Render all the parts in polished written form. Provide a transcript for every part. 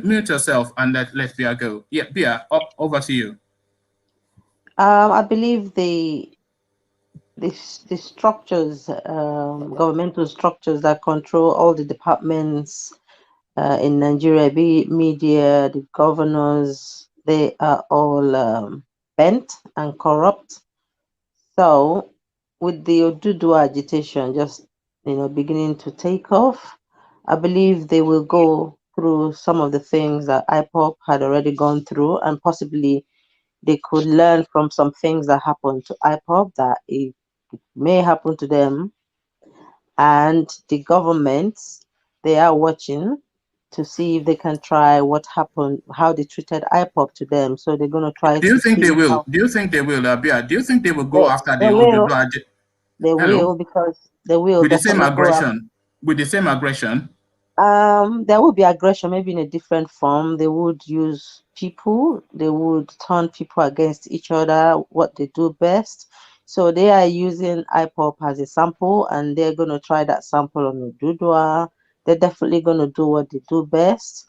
mute yourself and let Bia go. Yeah, Bia, over to you. I believe the structures, governmental structures that control all the departments in Nigeria, be it media, the governors, they are all bent and corrupt. So, with the Oduduwa agitation just beginning to take off, I believe they will go through some of the things that IPOP had already gone through, and possibly they could learn from some things that happened to IPOP that it may happen to them. And the governments, they are watching to see if they can try what happened, how they treated IPOP to them. So they're going to try Do you to think they see will? how Do you think they will, Bia? Do you think they will go they, after the they will. Oduduwa? They Hello, will, because they will with the same definitely go up. aggression, with the same aggression. There will be aggression, maybe in a different form. They would use people, they would turn people against each other, what they do best. So they are using IPOP as a sample, and they're going to try that sample on Oduduwa. They're definitely going to do what they do best.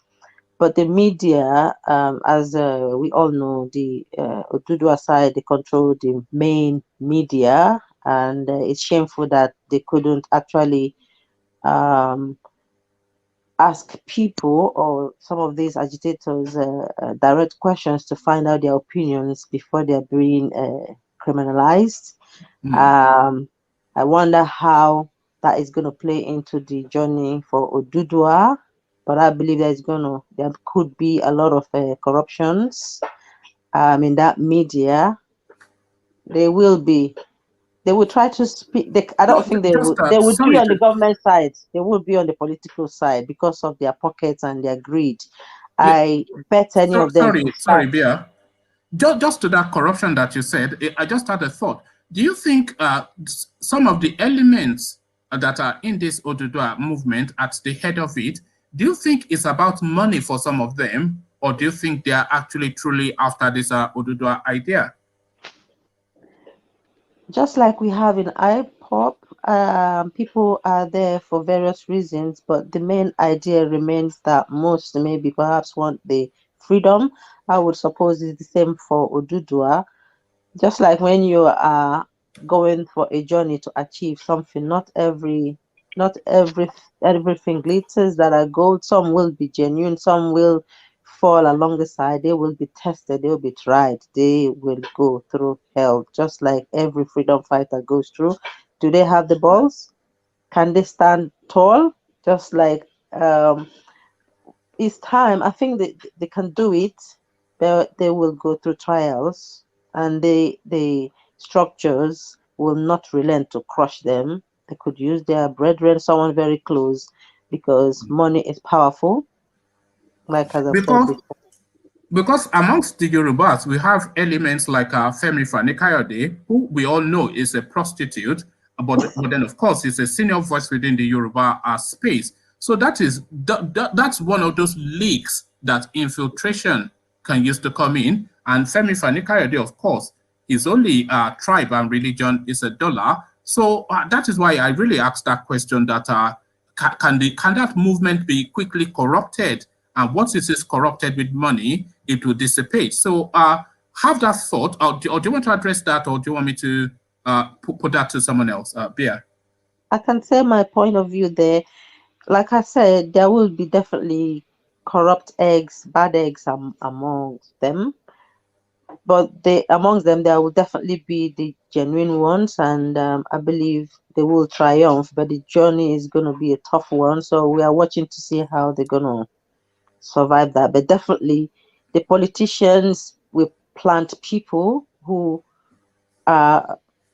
But the media, as we all know, the Oduduwa side, they control the main media, and it's shameful that they couldn't actually um, ask people or some of these agitators direct questions to find out their opinions before they're being criminalized. Hmm. Um, I wonder how that is going to play into the journey for Oduduwa, but I believe there could be a lot of corruptions in that media. They will be. They will try to speak. I don't No, think they just would. They would be sorry on the to government side. They would be on the political side because of their pockets and their greed. yeah, I bet any of them could sorry, start. Bia. Just to that corruption that you said, I just had a thought. Do you think some of the elements that are in this Oduduwa movement at the head of it, do you think it's about money for some of them, or do you think they are actually truly after this Oduduwa idea? Just like we have in IPOP, people are there for various reasons, but the main idea remains that most maybe perhaps want the freedom. I would suppose it's the same for Oduduwa. Just like when you are going for a journey to achieve something, not everything glitters that are gold. Some will be genuine, some will fall along the side, they will be tested, they will be tried, they will go through hell, just like every freedom fighter goes through. Do they have the balls? Can they stand tall? Just like it's time. I think they can do it, but they will go through trials, and the structures will not relent to crush them. They could use their brethren, someone very close, because money is powerful, like as I've said Because before. Because amongst the Yorubas, we have elements like Femi Fani-Kayode, who we all know is a prostitute, but then of course he's a senior voice within the Yoruba space. So that's one of those leaks that infiltration can use to come in. And Femi Fani-Kayode, of course, his only tribe and religion is a dollar. So that is why I really asked that question that can that movement be quickly corrupted? And once it is corrupted with money, it will dissipate. So have that thought, or do you want to address that, or do you want me to put that to someone else? Bia. I can say my point of view there. Like I said, there will be definitely corrupt eggs, bad eggs amongst them, but amongst them there will definitely be the genuine ones, and I believe they will triumph, but the journey is going to be a tough one, so we are watching to see how they're going to survive that. But definitely the politicians will plant people who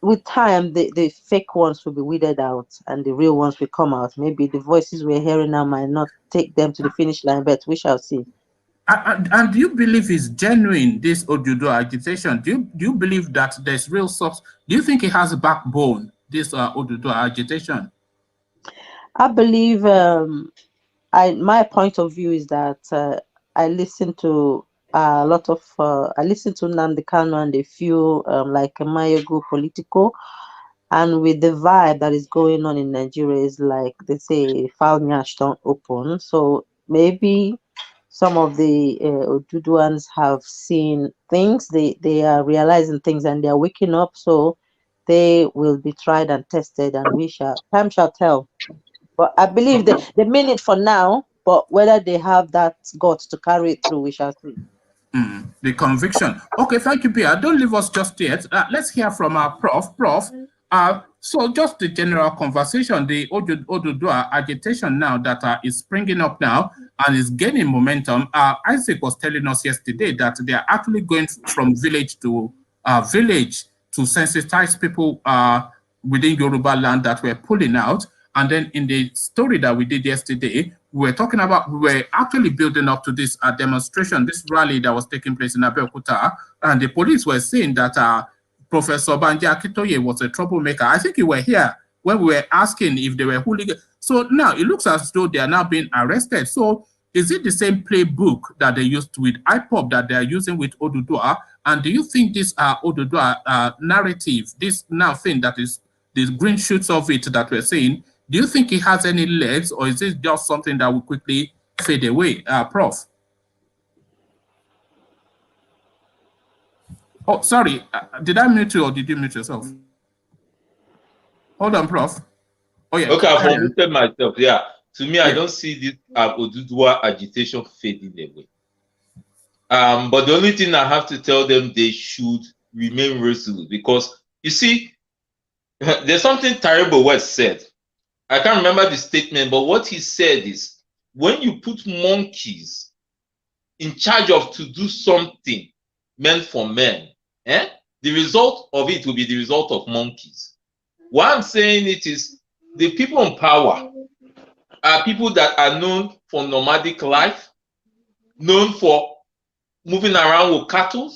with time the fake ones will be weeded out and the real ones will come out. Maybe the voices we're hearing now might not take them to the finish line, but we shall see. And do you believe it's genuine, this Oduduwa agitation? Do you believe that there's real substance? Do you think it has a backbone, this Oduduwa agitation? I believe I my point of view is that I listen to a lot of I listen to Nnamdi Kanu and a few like Mayogu Politico, and with the vibe that is going on in Nigeria is like they say foul nyash don't open. So maybe some of the Oduduwans have seen things. They are realizing things and they are waking up. So they will be tried and tested, and time shall tell. But I believe they mean it for now. But whether they have that guts to carry it through, we shall see. The conviction. Okay, thank you, Pia. Don't leave us just yet. Let's hear from our prof. Prof. So just the general conversation, the Oduduwa agitation now that is springing up now and is gaining momentum. Isaac was telling us yesterday that they are actually going from village to sensitize people within Yoruba land that were pulling out. And then in the story that we did yesterday, we were actually building up to this demonstration, this rally that was taking place in Abeokuta, and the police were saying that Professor Banji Akitoye was a troublemaker. I think you were here when we were asking if they were hooligans. So now it looks as though they are now being arrested. So is it the same playbook that they used with IPOB that they are using with Oduduwa? And do you think this Oduduwa narrative, this now thing that is the green shoots of it that we're saying, do you think it has any legs, or is it just something that will quickly fade away? Prof. Oh, sorry. Did I mute you or did you mute yourself? Hold on, Prof. Oh, yeah. Okay, I've muted myself. Yeah. To me, I don't see this Oduduwa agitation fading away. But the only thing I have to tell them, they should remain resolute, because you see, there's something terrible West said. I can't remember the statement, but what he said is, when you put monkeys in charge of to do something meant for men, the result of it will be the result of monkeys. What I'm saying it is, the people in power are people that are known for nomadic life, known for moving around with cattle.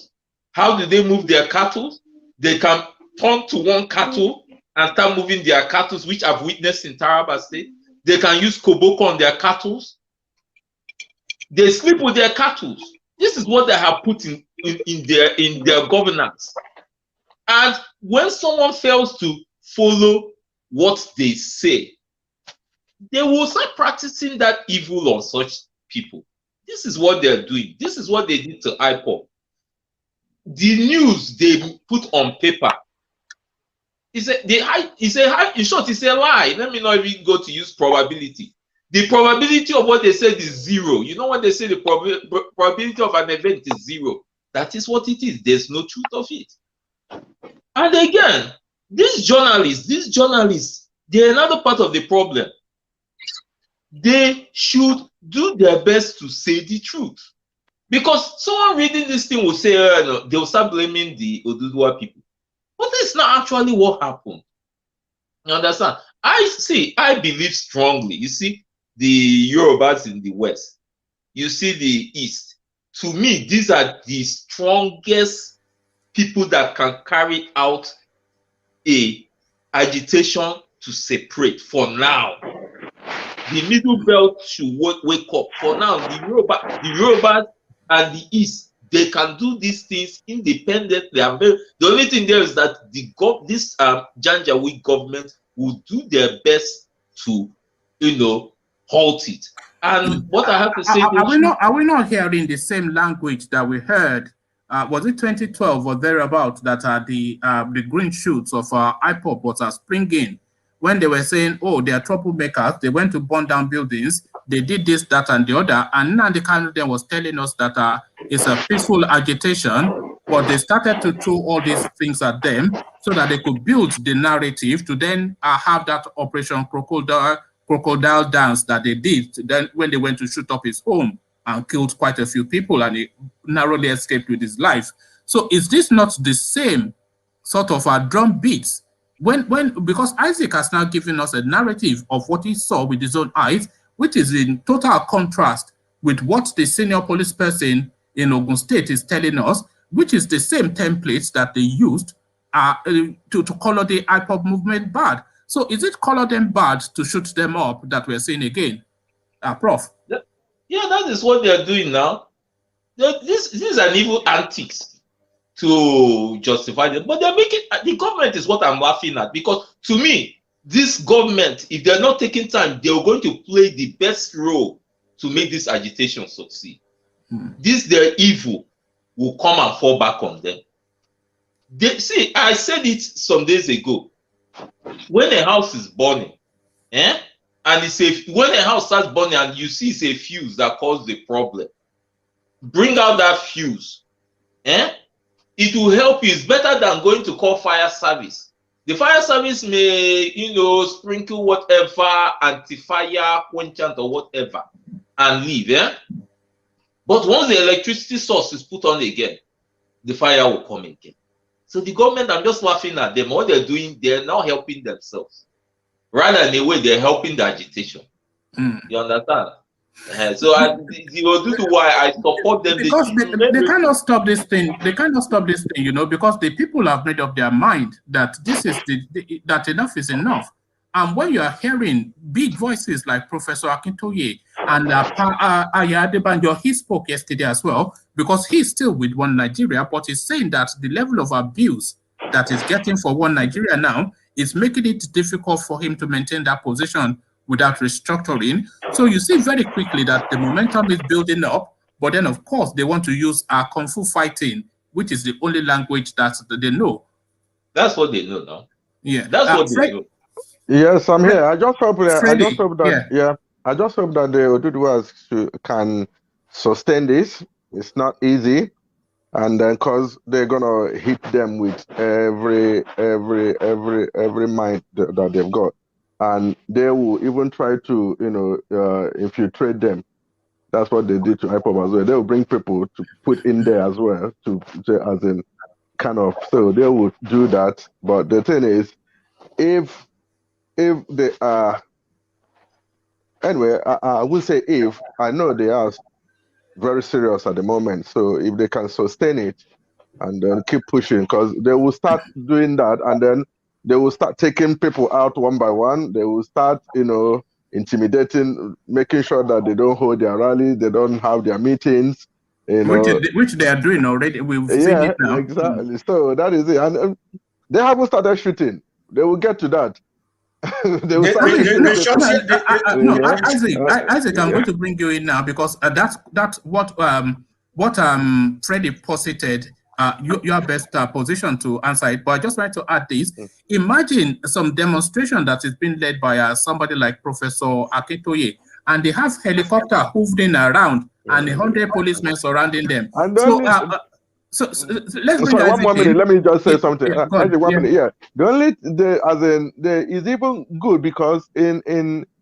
How do they move their cattle? They can turn to one cattle and start moving their cattle, which I've witnessed in Taraba State. They can use koboko on their cattle. They sleep with their cattle. This is what they have put in their governance. And when someone fails to follow what they say, they will start practicing that evil on such people. This is what they're doing. This is what they did to IPOB. The news they put on paper, in short, it's a lie. Let me not even go to use probability. The probability of what they said is zero. You know when they say the probability of an event is zero, that is what it is. There's no truth of it. And again, these journalists, they're another part of the problem. They should do their best to say the truth. Because someone reading this thing will say, no, they'll start blaming the Oduduwa people. But that's not actually what happened. You understand? I believe strongly. You see, the Yorubas in the West, you see the East. To me, these are the strongest people that can carry out a agitation to separate for now. The middle belt should wake up. For now, the Yorubas and the East, they can do these things independently. The only thing there is that this Janjaweed government will do their best to, halt it. And what I have to say, are we not hearing the same language that we heard? Was it 2012 or thereabout that the green shoots of IPOB was springing when they were saying, oh, they are troublemakers, they went to burn down buildings, they did this, that, and the other, and now the candidate was telling us that it's a peaceful agitation, but they started to throw all these things at them so that they could build the narrative to then have that Operation Crocodile Dance that they did then when they went to shoot up his home and killed quite a few people, and he narrowly escaped with his life. So is this not the same sort of drum beats? Because Isaac has now given us a narrative of what he saw with his own eyes, which is in total contrast with what the senior police person in Ogun State is telling us, which is the same templates that they used to color the IPOB movement bad. So is it color them bad to shoot them up that we're seeing again? Prof. Yeah, that is what they're doing now. This is an evil antics to justify them, but they're making the government is what I'm laughing at, because to me, this government, if they're not taking time, they're going to play the best role to make this agitation succeed. this their evil will come and fall back on them. See, I said it some days ago. When a house is burning, and when a house starts burning and you see it's a fuse that caused the problem, bring out that fuse. It will help you. It's better than going to call fire service. The fire service may, sprinkle whatever, anti-fire, quenchant or whatever, and leave. But once the electricity source is put on again, the fire will come again. So the government, I'm just laughing at them. What they're doing, they're not helping themselves. Rather, in a way, they're helping the agitation. You understand? So why I support them. Because they cannot stop this thing. They cannot stop this thing, because the people have made up their mind that this is that enough is enough. And when you are hearing big voices like Professor Akintoye and Aya Adebanjo, he spoke yesterday as well, because he's still with One Nigeria, but he's saying that the level of abuse that he's getting for One Nigeria now is making it difficult for him to maintain that position without restructuring. So you see very quickly that the momentum is building up, but then of course they want to use Kung Fu fighting, which is the only language that they know. That's what they know now. Yeah. That's what they know. Yes, I'm here. I just hope that Freddy, I just hope that the Oduduwas can sustain this. It's not easy. And then because they're gonna hit them with every mind that they've got. And they will even try to, infiltrate them. That's what they did to IPOB as well. They will bring people to put in there as well, as in kind of. So they will do that. But the thing is, if they are, anyway, I will say if, I know they are very serious at the moment. So if they can sustain it and then keep pushing, because they will start doing that, and then they will start taking people out one by one. They will start, intimidating, making sure that they don't hold their rallies, they don't have their meetings, which they are doing already. We've seen it now. Exactly. So that is it. And they haven't started shooting. They will get to that. Isaac, I'm going to bring you in now, because that's what Freddie posited. Your best position to answer it, but I just want to add this. Imagine some demonstration that is being led by somebody like Professor Akintoye, and they have helicopter hovering around and 100 policemen surrounding them. And then so let's bring one more minute. Let me just say something. Yeah, minute. Yeah. The is even good because in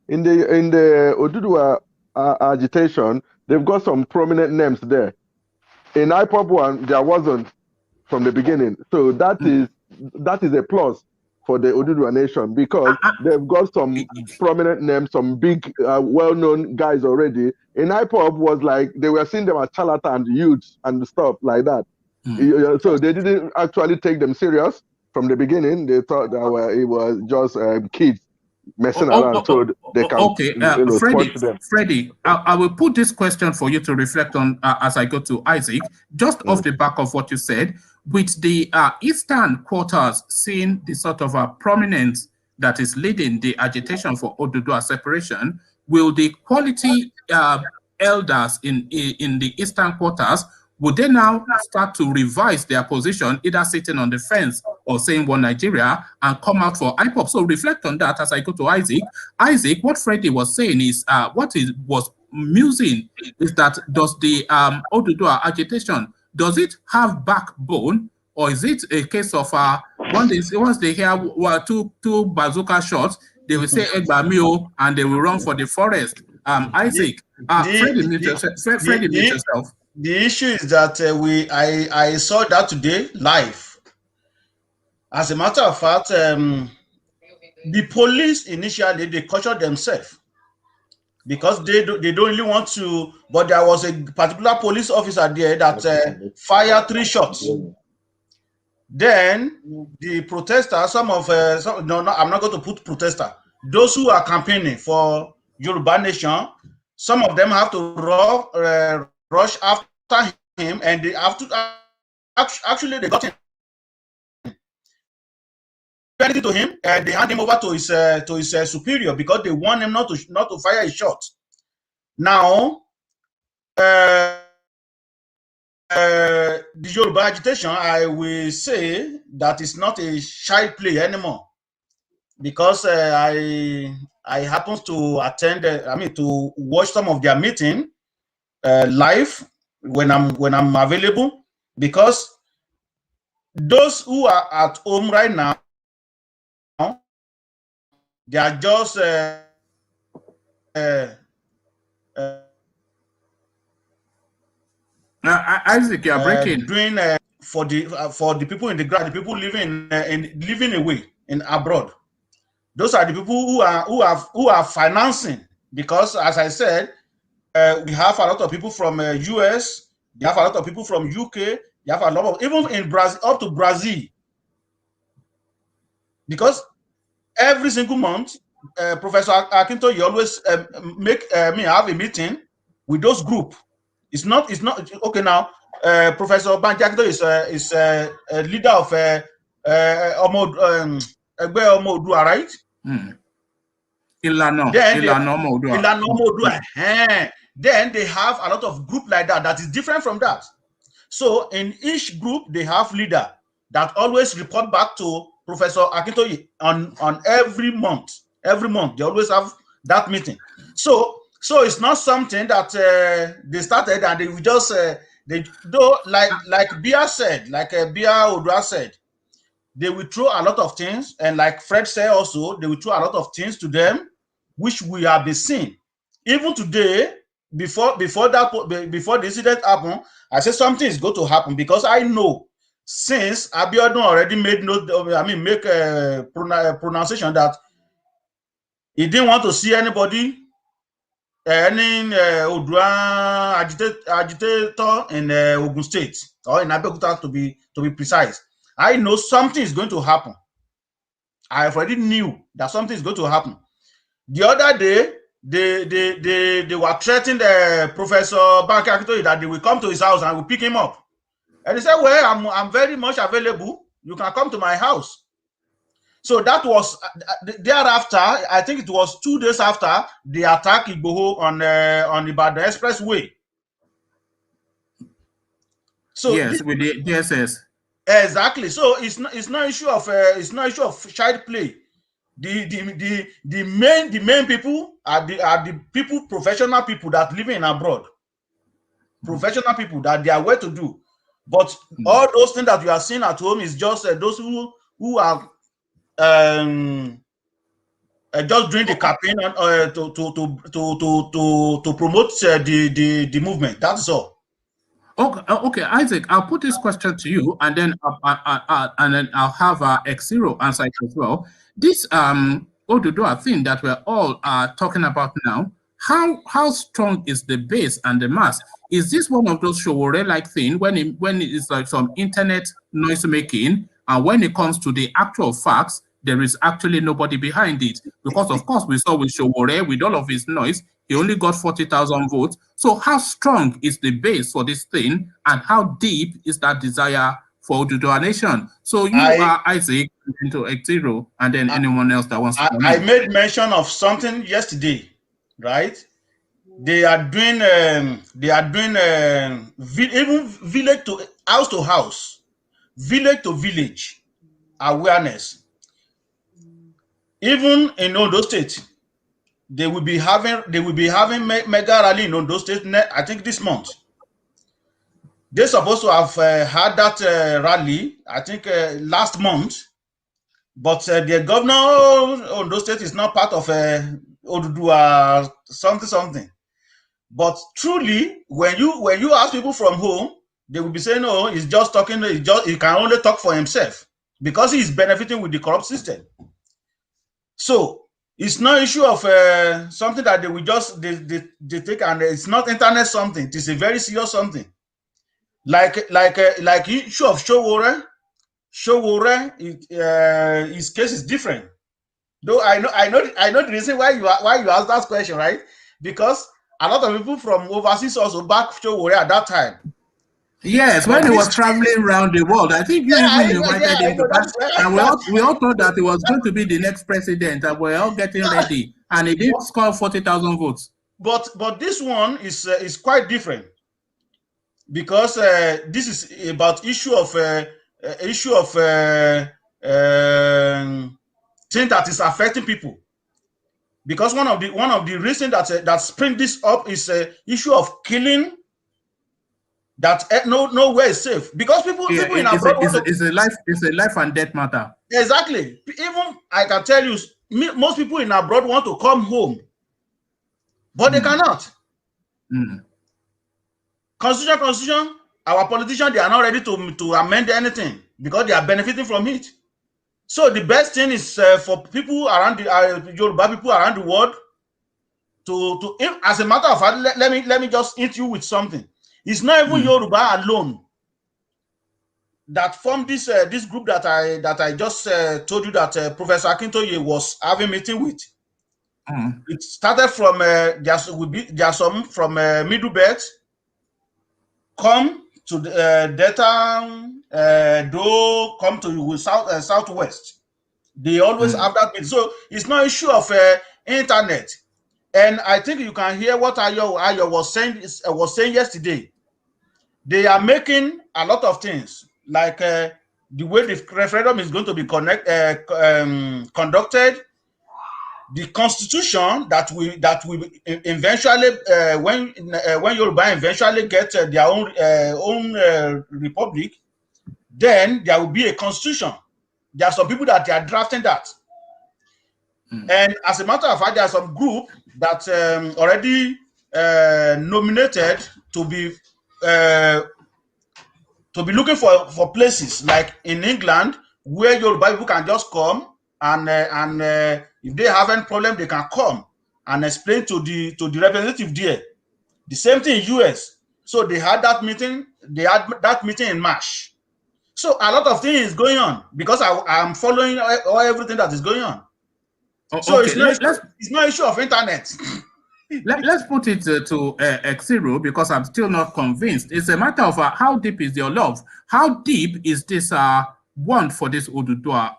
the Oduduwa agitation, they've got some prominent names there. In IPOB one, there wasn't from the beginning. So that is a plus for the Oduduwa nation, because they've got some prominent names, some big, well-known guys already. In IPOB was like, they were seeing them as charlatan youths and stuff like that. So they didn't actually take them serious from the beginning. They thought that it was just kids messing around, so they can Freddie, I will put this question for you to reflect on as I go to Isaac, just off the back of what you said, with the Eastern quarters seeing the sort of prominence that is leading the agitation for Oduduwa separation. Will the quality elders in the Eastern quarters, would they now start to revise their position, either sitting on the fence or saying One Nigeria, and come out for IPOB? So reflect on that as I go to Isaac. Isaac, what Freddie was saying is, was musing is that does the Oduduwa agitation, does it have backbone, or is it a case of once they hear two bazooka shots, they will say Egbamio and they will run for the forest? Isaac, Freddie, mute yourself. The issue is that I saw that today live. As a matter of fact, the police initially they cautioned themselves because they don't really want to. But there was a particular police officer there that fired 3 shots. Then the protesters, I'm not going to put protester. Those who are campaigning for Yoruba Nation, some of them have to rush after him, and they have to actually they got him. Anything to him, they hand him over to his superior because they want him not to fire a shot. Now, the Yoruba agitation, I will say that it's not a child play anymore, because I happen to attend, to watch some of their meeting live when I'm available, because those who are at home right now, they are just Isaac, you are breaking. doing for the people in the ground, the people living living away in abroad. Those are the people who are financing, because, as I said, we have a lot of people from US, they have a lot of people from UK, they have a lot of, even in Brazil, up to Brazil, because every single month, Professor Akinto, you always make me have a meeting with those group. It's not okay now. Professor Banji Akinto is a leader of Omo Oduduwa, right? Ilana Omo Oduduwa. Then they have a lot of group like that is different from that. So in each group, they have leader that always report back to Professor Akintoye on every month. Every month, they always have that meeting. So it's not something that they started and they will just they do, like Bia said, Bia Odua said, they will throw a lot of things, and like Fred said also, they will throw a lot of things to them, which we have been seeing. Even today, before the incident happened, I said something is going to happen, because I know since Abiodun already made make a pronunciation that he didn't want to see anybody, any Odua agitator in Ogun State or in Abeokuta, to be precise. I know something is going to happen. I already knew that something is going to happen. The other day, they were threatening Professor Banji Akintoye that they will come to his house and will pick him up. And he said, well, I'm very much available. You can come to my house. So that was thereafter, I think it was 2 days after the attack Igboho on the Ibadan Expressway. So yes, with the DSS. Exactly. So it's not issue of child play. The main people are the people, professional people that live in abroad, professional people that they are well to do. But all those things that you are seeing at home is just those who are just doing the campaign to promote the movement. That's all. Okay, Isaac, I'll put this question to you, and then I'll have X0 answer it as well. This Oduduwa thing that we're all talking about now, how strong is the base and the mass? Is this one of those Showore-like thing when it is like some internet noise making, and when it comes to the actual facts, there is actually nobody behind it? Because of course we saw with Showore, with all of his noise, he only got 40,000 votes. So how strong is the base for this thing, and how deep is that desire for Oduduwa Nation? So you are Isaac into X0, and then anyone else that wants to come in. I made mention of something yesterday, right? They are doing even village to house, village to village awareness. Even in Ondo State, they will be having mega rally in Ondo State, I think this month. They're supposed to have had that rally, I think last month, but the governor of Ondo State is not part of Oduduwa something. But truly, when you ask people from home, they will be saying, "No, he's just talking. He can only talk for himself because he's benefiting with the corrupt system." So it's not issue of something that they will just they take, and it's not internet something. It is a very serious something. Like issue of Showore, his case is different. Though I know the reason why you asked that question, right? Because a lot of people from overseas also back Showore at that time. Yes, when he was traveling around the world, I think you even invited him to that. And we all thought that he was going to be the next president, and we're all getting ready. And he did score 40,000 votes. But this one is quite different. because this is about issue of thing that is affecting people. Because one of the reasons that spring this up is issue of killing. That nowhere is safe, because people in abroad want to. It's a life and death matter. Exactly. Even I can tell you, most people in abroad want to come home, but they cannot. Constitution. Our politicians, they are not ready to amend anything because they are benefiting from it. So the best thing is for people around the Yoruba people around the world to as a matter of fact, let me just hit you with something. It's not even Yoruba alone that formed this this group that I just told you that Professor Akintoye was having meeting with. It started from there are some from Middle Belt, come to Delta, do come to Southwest. They always have that meeting. So it's not issue of internet. And I think you can hear what Ayo was saying yesterday. They are making a lot of things, like the way the referendum is going to be conducted, the constitution that we eventually when Yoruba eventually get their own republic, then there will be a constitution. There are some people that they are drafting that, and as a matter of fact, there are some group that already nominated to be looking for places like in England, where Yoruba people can just come and if they have any problem, they can come and explain to the representative there. The same thing in US. So they had that meeting. They had that meeting in March. So a lot of things is going on because I'm following everything that is going on. So okay, it's not issue of internet. Let's put it to Xero, because I'm still not convinced. It's a matter of how deep is your love? How deep is this want for this Oduduwa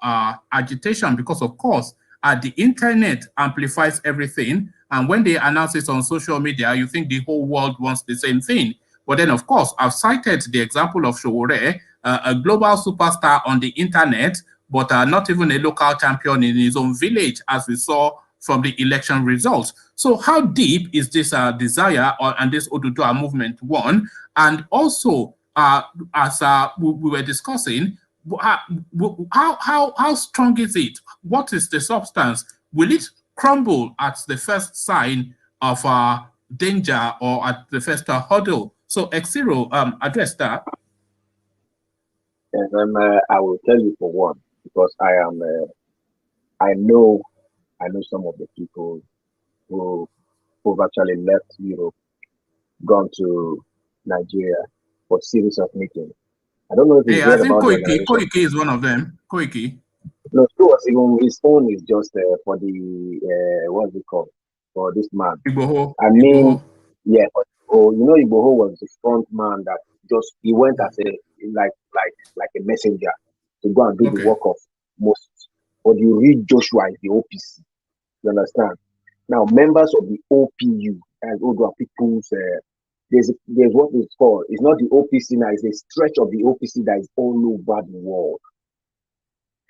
agitation? Because, of course, the internet amplifies everything. And when they announce it on social media, you think the whole world wants the same thing. But then, of course, I've cited the example of Showore, a global superstar on the internet, but not even a local champion in his own village, as we saw from the election results. So how deep is this desire and this Oduduwa movement, one? And also, as we were discussing, how strong is it? What is the substance? Will it crumble at the first sign of danger or at the first hurdle? So Xero, address that. Yes, I will tell you for one, because I know some of the people who've actually left Europe, gone to Nigeria for series of meetings. I don't know if you heard about Koiki is one of them. Koiki. No, even his phone is just for the what's it called, for this man. Igboho. I mean, yeah. Igboho was the front man that he went as a like a messenger to go and do the work of Moses. But you read Joshua is the OPC. You understand? Now, members of the OPU and Oduduwa people's there's what it's called. It's not the OPC now, it's a stretch of the OPC that is all over the world.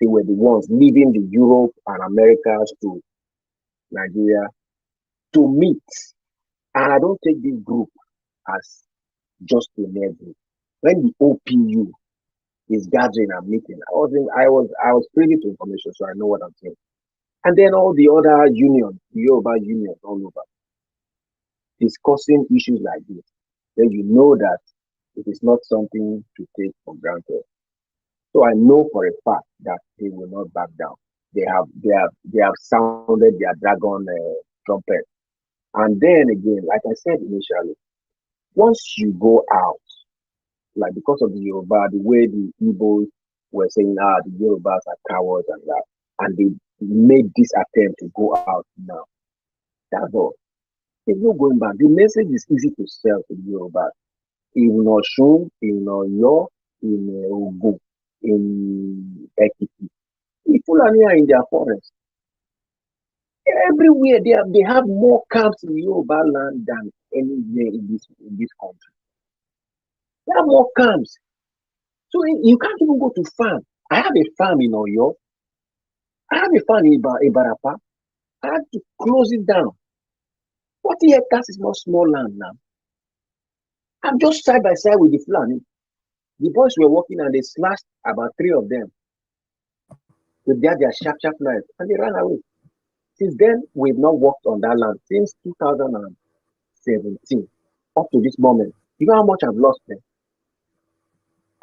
They were the ones leaving the Europe and Americas to Nigeria to meet. And I don't take this group as just a mere group. When the OPU is gathering and meeting, I was privy to information, so I know what I'm saying. And then all the other unions, the Yoruba unions all over, discussing issues like this, then you know that it is not something to take for granted. So I know for a fact that they will not back down. They have sounded their dragon trumpet. And then again, like I said initially, once you go out, like because of the Yoruba, the way the Igbos were saying, the Yorubas are cowards and that, and they made this attempt to go out now. That's all. There's no going back. The message is easy to sell to the Yorubas. In Osun, in Oyo, in Ogun, in Ekiti. The Fulani are in their forest. Everywhere they have more camps in Yoruba land than anywhere in this country. have more camps. So you can't even go to farm. I have a farm in Oyo. I have a farm in Ibarapa. I had to close it down. 40 hectares is not small land now. I'm just side by side with the Fulani. The boys were working and they slashed about 3 of them with their sharp knife and they ran away. Since then, we've not worked on that land since 2017 up to this moment. You know how much I've lost there?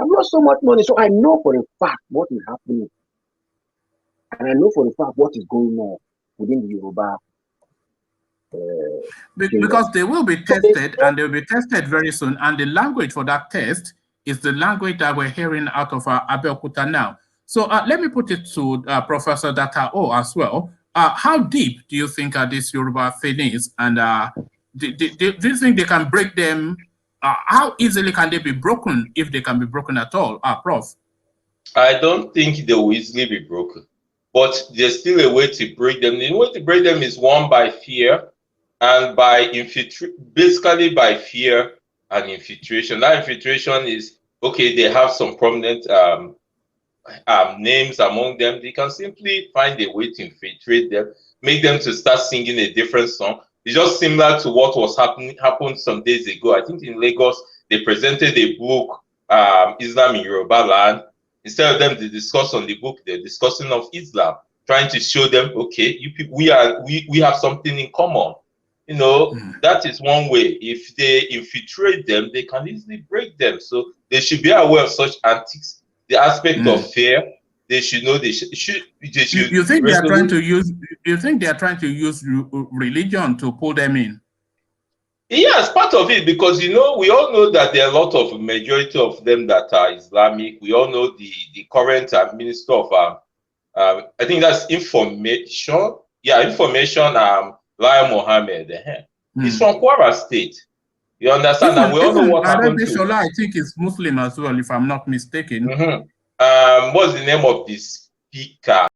I've lost so much money. So I know for a fact what is happening. And I know for a fact what is going on within the Yoruba. Because they will be tested and they'll be tested very soon. And the language for that test is the language that we're hearing out of Abeokuta now. So let me put it to Professor Datao as well. How deep do you think this Yoruba thing is? And do you think they can break them? How easily can they be broken, if they can be broken at all, Prof? I don't think they will easily be broken, but there's still a way to break them. The way to break them is one, by fear, and by basically by fear and infiltration. That infiltration is, okay, they have some prominent names among them. They can simply find a way to infiltrate them, make them to start singing a different song. It's just similar to what was happened some days ago. I think in Lagos, they presented a book, Islam in Yoruba Land. Instead of them to discuss on the book, they're discussing of Islam, trying to show them, okay, you people, we have something in common. You know, that is one way. If they infiltrate them, they can easily break them. So they should be aware of such antics. The aspect of fear, they should know. They should. You think they are trying to use? You think they are trying to use religion to pull them in? Yes, part of it, because you know, we all know that there are a lot of majority of them that are Islamic. We all know the current minister of I think that's information. Yeah, information. Lai Mohammed. He's from Kwara State. You understand? And we all know what happened to. I think is Muslim as well, if I'm not mistaken. What's the name of the speaker?